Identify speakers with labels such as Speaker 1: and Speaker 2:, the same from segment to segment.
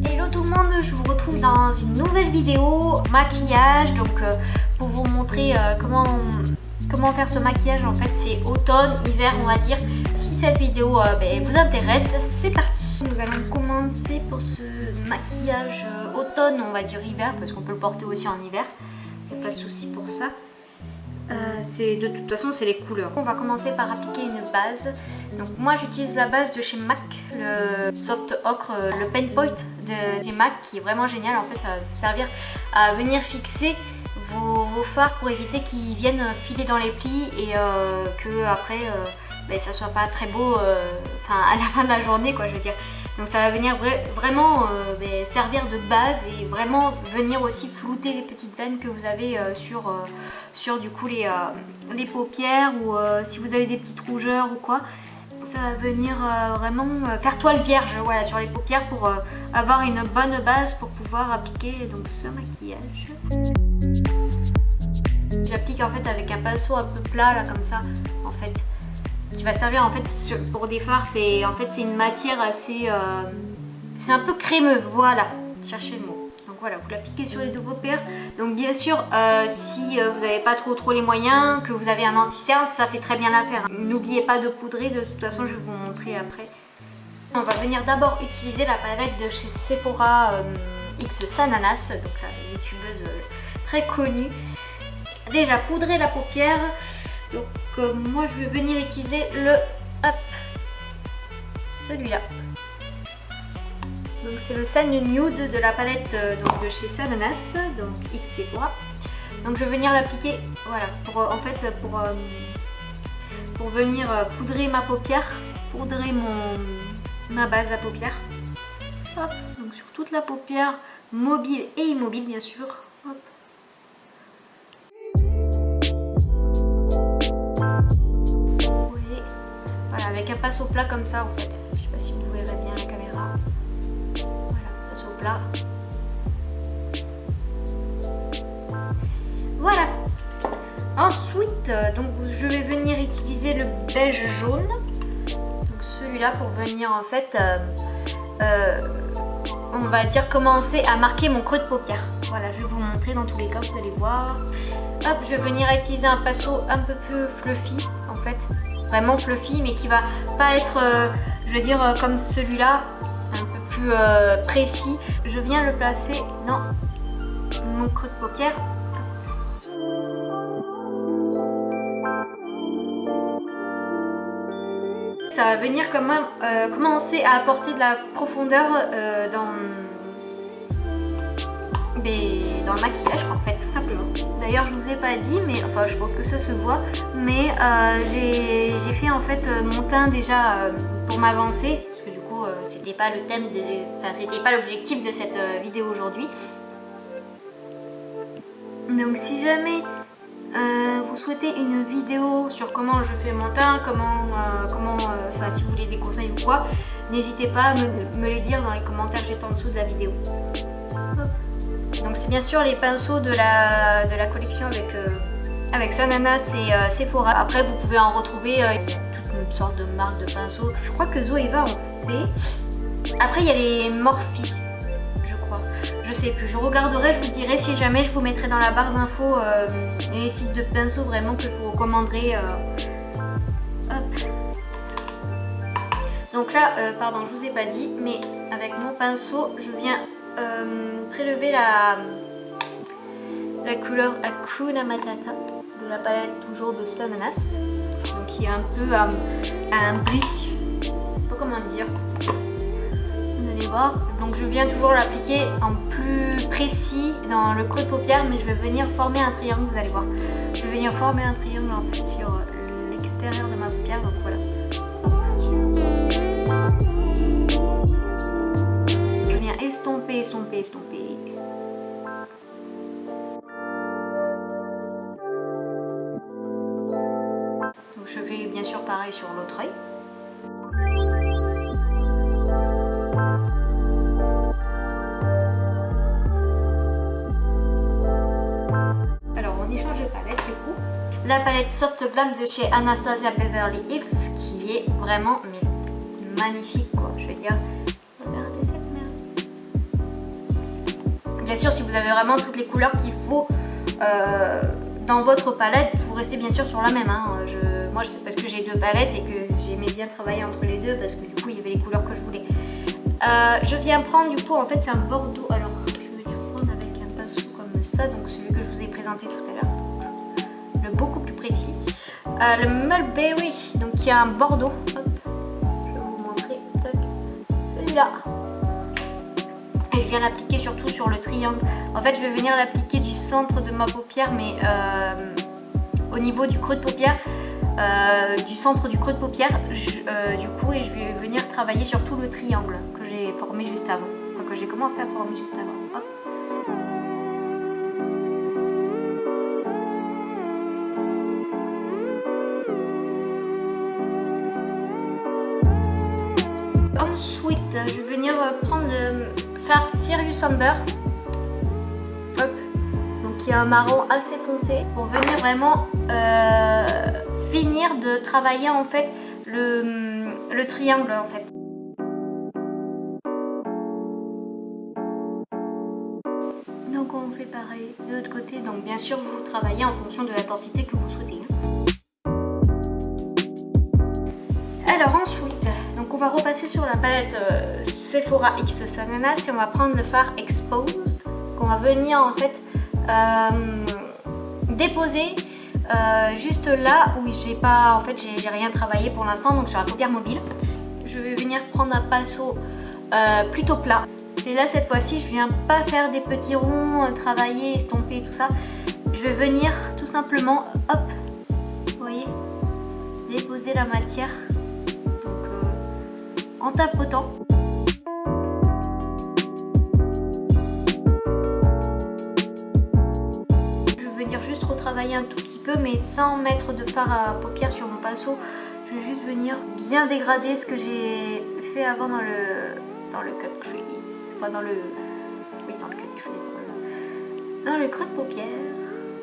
Speaker 1: Hello tout le monde, je vous retrouve dans une nouvelle vidéo maquillage. Donc pour vous montrer comment faire ce maquillage, en fait c'est automne, hiver on va dire. Si cette vidéo vous intéresse, c'est parti. Nous allons commencer pour ce maquillage automne, on va dire hiver, parce qu'on peut le porter aussi en hiver. Il n'y a pas de souci pour ça. De toute façon c'est les couleurs. On va commencer par appliquer une base. Donc moi j'utilise la base de chez MAC, le Soft Ocre, le Pen Point de chez MAC, qui est vraiment génial. En fait ça va vous servir à venir fixer vos fards pour éviter qu'ils viennent filer dans les plis et que après ça soit pas très beau à la fin de la journée quoi, je veux dire. Donc ça va venir vraiment servir de base et vraiment venir aussi flouter les petites veines que vous avez sur du coup les paupières, ou si vous avez des petites rougeurs ou quoi. Ça va venir vraiment faire toile vierge, voilà, sur les paupières pour avoir une bonne base pour pouvoir appliquer donc ce maquillage. J'applique en fait avec un pinceau un peu plat là comme ça en fait, qui va servir en fait pour des fards. C'est une matière assez c'est un peu crémeux, voilà, cherchez le mot. Donc voilà, vous l'appliquez sur les deux paupières. Donc bien sûr si vous n'avez pas trop les moyens, que vous avez un anti-cerne, ça fait très bien l'affaire. N'oubliez pas de poudrer, de toute façon je vais vous montrer après. On va venir d'abord utiliser la palette de chez Sephora X Sananas, donc la youtubeuse très connue. Déjà poudrer la paupière. Donc moi je vais venir utiliser celui-là. Donc c'est le Sun Nude de la palette de chez Sananas, donc X Sephora. Donc je vais venir l'appliquer, voilà, pour venir poudrer ma paupière, poudrer ma base à paupière. Hop, donc sur toute la paupière, mobile et immobile bien sûr. Hop. Avec un pinceau plat comme ça en fait. Je sais pas si vous verrez bien la caméra. Voilà, pinceau plat. Voilà. Ensuite, donc je vais venir utiliser le beige jaune. Donc celui-là pour venir en fait, on va dire commencer à marquer mon creux de paupière. Voilà, je vais vous montrer dans tous les cas, vous allez voir. Hop, je vais venir utiliser un pinceau un peu plus fluffy en fait. Vraiment fluffy, mais qui va pas être je veux dire comme celui-là, un peu plus précis. Je viens le placer dans mon creux de paupière. Ça va venir quand même commencer à apporter de la profondeur dans le maquillage en fait, tout simplement. D'ailleurs je vous ai pas dit, mais enfin je pense que ça se voit, mais j'ai fait en fait mon teint déjà pour m'avancer, parce que du coup c'était pas le thème c'était pas l'objectif de cette vidéo aujourd'hui. Donc si jamais vous souhaitez une vidéo sur comment je fais mon teint, si vous voulez des conseils ou quoi, n'hésitez pas à me les dire dans les commentaires juste en dessous de la vidéo. Hop. Donc c'est bien sûr les pinceaux de la collection avec Sananas et Sephora. Après vous pouvez en retrouver toute une sorte de marque de pinceaux. Je crois que Zoeva en fait. Après il y a les Morphe, je crois. Je sais plus, je regarderai, je vous dirai si jamais. Je vous mettrai dans la barre d'infos les sites de pinceaux vraiment que je vous recommanderai. Hop. Donc là, pardon, je vous ai pas dit, mais avec mon pinceau, je viens prélever la couleur Hakuna Matata de la palette toujours de Sananas, donc qui est un peu un brick, je sais pas comment dire, vous allez voir. Donc je viens toujours l'appliquer en plus précis dans le creux de paupière, mais je vais venir former un triangle, vous allez voir. Je vais venir former un triangle en fait sur l'extérieur de ma paupière, donc voilà. Estomper. Donc je fais bien sûr pareil sur l'autre œil. Alors on échange de palette du coup. La palette Soft Glam de chez Anastasia Beverly Hills, qui est vraiment magnifique quoi, je veux dire. Regardez cette merde. Bien sûr, si vous avez vraiment toutes les couleurs qu'il faut dans votre palette, vous restez bien sûr sur la même. Hein. Moi, c'est parce que j'ai 2 palettes et que j'aimais bien travailler entre les deux parce que du coup, il y avait les couleurs que je voulais. Je viens prendre du coup, en fait, c'est un bordeaux. Alors, je vais venir prendre avec un pinceau comme ça, donc celui que je vous ai présenté tout à l'heure, le beaucoup plus précis. Le Mulberry, donc qui a un bordeaux. Hop, je vais vous montrer. Celui-là. Et je viens l'appliquer surtout sur le triangle. En fait, je vais venir l'appliquer du centre de ma paupière, mais au niveau du creux de paupière, du centre du creux de paupière, du coup, et je vais venir travailler sur tout le triangle que j'ai formé juste avant, enfin, que j'ai commencé à former juste avant. Hop. Ensuite, je vais venir prendre le fard Serious Amber. Hop. Donc il y a un marron assez foncé pour venir vraiment finir de travailler en fait le triangle en fait. Donc on fait pareil de l'autre côté. Donc bien sûr vous travaillez en fonction de l'intensité que vous souhaitez. Alors ensuite, donc on va repasser sur la palette Sephora X Sananas et on va prendre le fard Exposed qu'on va venir en fait déposer juste là où j'ai pas, en fait j'ai rien travaillé pour l'instant, donc sur la paupière mobile. Je vais venir prendre un pinceau plutôt plat. Et là cette fois-ci je viens pas faire des petits ronds, travailler, estomper tout ça. Je vais venir tout simplement, hop, vous voyez, déposer la matière. En tapotant. Je vais venir juste retravailler un tout petit peu, mais sans mettre de fard à paupières sur mon pinceau. Je vais juste venir bien dégrader ce que j'ai fait avant dans le cut crease. Enfin dans le cut crease. Dans le creux de paupière.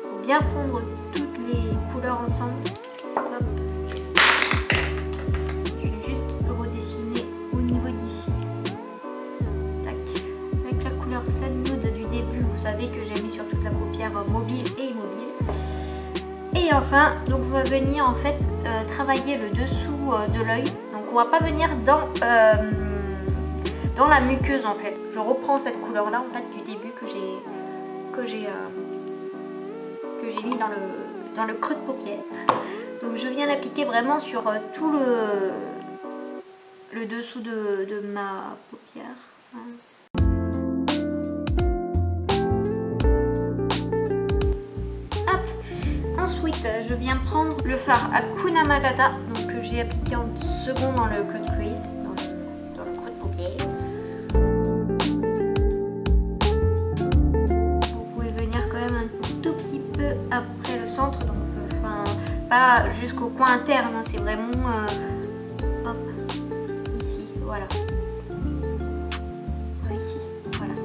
Speaker 1: Pour bien fondre toutes les couleurs ensemble. Hop. Vous savez que j'ai mis sur toute la paupière mobile et immobile. Et enfin, donc on va venir en fait travailler le dessous de l'œil. Donc on va pas venir dans la muqueuse en fait. Je reprends cette couleur là en fait du début que j'ai mis dans le creux de paupière. Donc je viens l'appliquer vraiment sur tout le dessous de ma paupière. Ensuite, je viens prendre le fard Hakuna Matata, donc que j'ai appliqué en second dans le cut crease, dans le creux de paupière. Vous pouvez venir quand même un tout petit peu après le centre, donc enfin pas jusqu'au coin interne, hein, c'est vraiment hop, ici, voilà. Ici, voilà.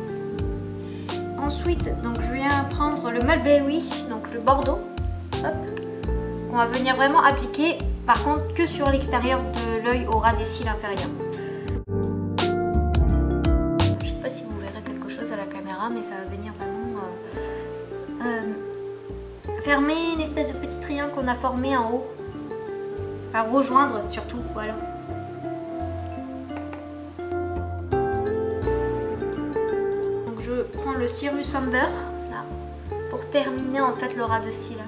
Speaker 1: Ensuite, donc je viens prendre le Mulberry, donc le bordeaux. Hop. On va venir vraiment appliquer, par contre que sur l'extérieur de l'œil au ras des cils inférieurs. Je sais pas si vous verrez quelque chose à la caméra, mais ça va venir vraiment fermer une espèce de petit triangle qu'on a formé en haut. Enfin rejoindre surtout, voilà. Donc je prends le Serious Amber là, pour terminer en fait le ras de cils.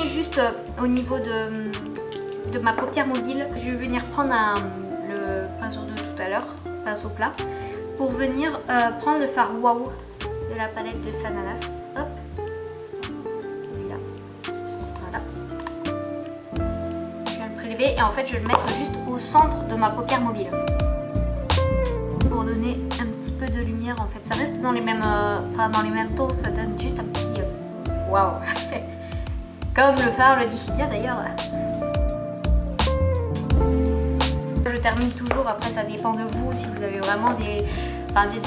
Speaker 1: Juste au niveau de ma paupière mobile, je vais venir prendre le pinceau de tout à l'heure, pinceau plat, pour venir prendre le fard Wow de la palette de Sananas. Hop, celui-là. Voilà. Je viens le prélever et en fait je vais le mettre juste au centre de ma paupière mobile pour donner un petit peu de lumière. En fait, ça reste dans les mêmes, dans les mêmes tons, ça donne juste un petit waouh. Comme le fard le dit si bien d'ailleurs. Je termine toujours, après ça dépend de vous, si vous avez vraiment des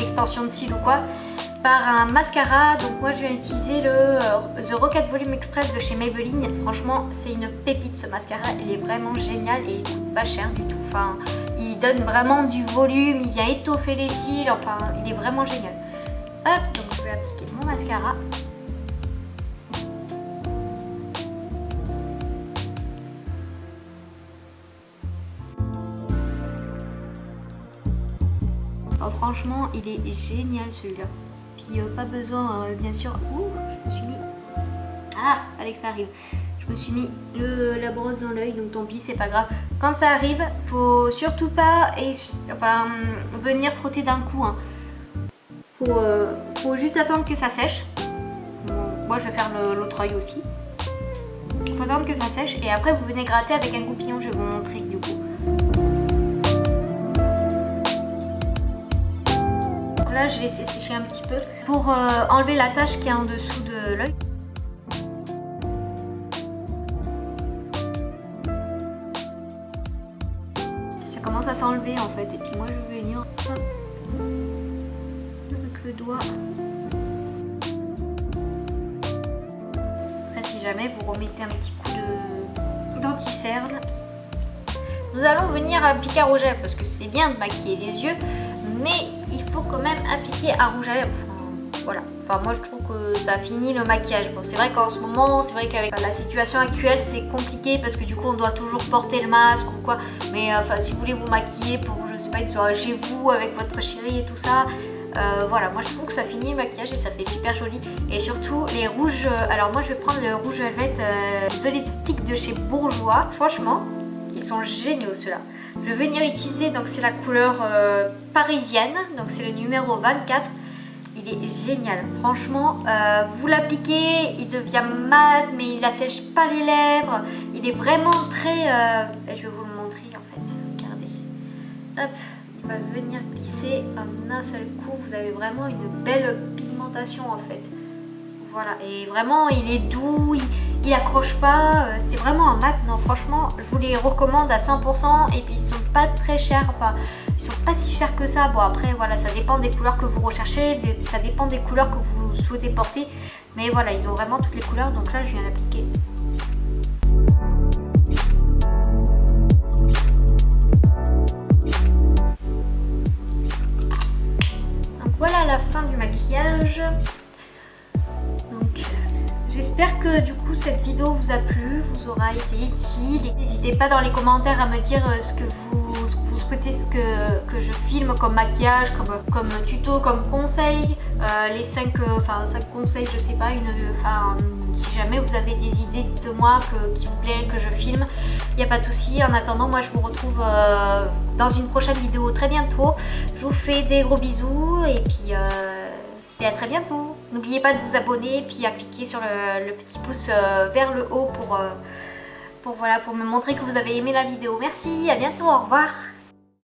Speaker 1: extensions de cils ou quoi. par un mascara. Donc moi je vais utiliser le The Rocket Volume Express de chez Maybelline. Franchement c'est une pépite ce mascara, il est vraiment génial et il coûte pas cher du tout. Enfin, il donne vraiment du volume, il vient étoffer les cils, enfin il est vraiment génial. Hop, donc je vais appliquer mon mascara. Oh, franchement il est génial celui-là. Puis pas besoin bien sûr. Ouh, je me suis mis... Ah, Alex ça arrive. Je me suis mis la brosse dans l'œil, donc tant pis, c'est pas grave. Quand ça arrive, faut surtout pas venir frotter d'un coup. Hein. Faut juste attendre que ça sèche. Bon, moi je vais faire l'autre œil aussi. Faut attendre que ça sèche et après vous venez gratter avec un goupillon, je vais vous montrer du coup. Donc là je l'ai séché un petit peu pour enlever la tache qui est en dessous de l'œil. Ça commence à s'enlever en fait et puis moi je vais venir avec le doigt. Après si jamais vous remettez un petit coup d'anti-cerne. Nous allons venir appliquer à rouge à lèvres parce que c'est bien de maquiller les yeux, mais il faut quand même appliquer à rouge à lèvres. Voilà, enfin moi je trouve que ça finit le maquillage. Bon c'est vrai qu'en ce moment, c'est vrai qu'avec la situation actuelle c'est compliqué parce que du coup on doit toujours porter le masque ou quoi. Mais enfin si vous voulez vous maquiller pour, je sais pas, une soirée chez vous avec votre chérie et tout ça, voilà, moi je trouve que ça finit le maquillage et ça fait super joli. Et surtout les rouges, alors moi je vais prendre le rouge velvet The Lipstick de chez Bourjois. Franchement, ils sont géniaux ceux-là. Je vais venir utiliser, donc c'est la couleur parisienne, donc c'est le numéro 24. Il est génial, franchement, vous l'appliquez, il devient mat, mais il n'assèche pas les lèvres. Il est vraiment très... je vais vous le montrer en fait, regardez. Hop, il va venir glisser en un seul coup. Vous avez vraiment une belle pigmentation en fait. Voilà, et vraiment il est doux, il accroche pas, c'est vraiment un mat. Non franchement je vous les recommande à 100% et puis ils sont pas très chers, enfin ils sont pas si chers que ça. Bon après voilà, ça dépend des couleurs que vous recherchez, ça dépend des couleurs que vous souhaitez porter, mais voilà ils ont vraiment toutes les couleurs. Donc là je viens l'appliquer. Donc voilà la fin du maquillage. J'espère que du coup cette vidéo vous a plu, vous aura été utile. N'hésitez pas dans les commentaires à me dire ce que vous souhaitez que je filme comme maquillage, comme tuto, comme conseil. Les 5 conseils, je sais pas, si jamais vous avez des idées, dites-moi qui vous plairait que je filme. Il n'y a pas de souci. En attendant, moi je vous retrouve dans une prochaine vidéo très bientôt. Je vous fais des gros bisous et puis... et à très bientôt. N'oubliez pas de vous abonner et puis à cliquer sur le petit pouce vers le haut pour me montrer que vous avez aimé la vidéo. Merci, à bientôt, au revoir.